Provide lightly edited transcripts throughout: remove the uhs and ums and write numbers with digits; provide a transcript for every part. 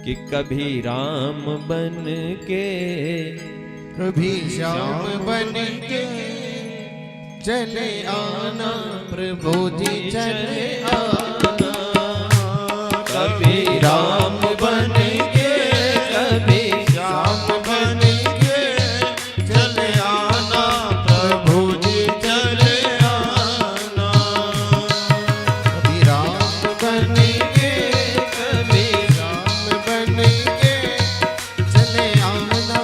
कि कभी राम बन के कभी श्याम बन के चले आना प्रभु जी चले आना। कभी राम बन के कभी श्याम बन के चले आना प्रभु जी चले आना। कभी राम बन के कभी श्याम बन के चले आना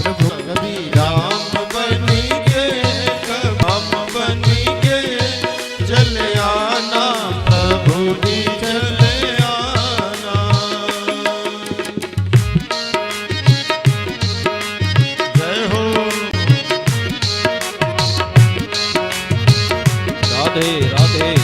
प्रभु। कभी राम बन के हम बन के चले आना प्रभु जी चले आना। जय हो राधे राधे।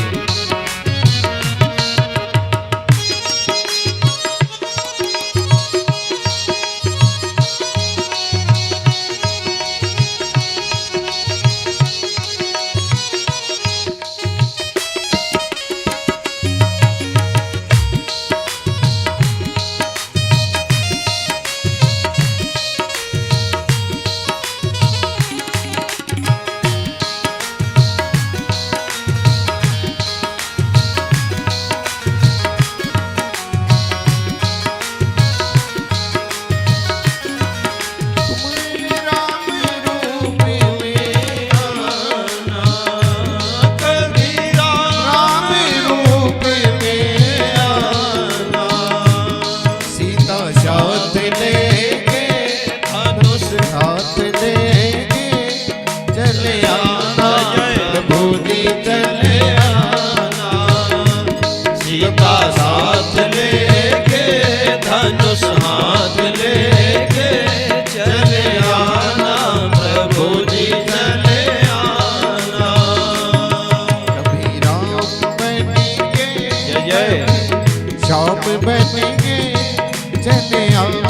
साथ लेके धनुष हाथ लेके चले आना प्रभु जी चले आना। कभी राम बनेंगे जय जय। श्याम बनेंगे चले आना।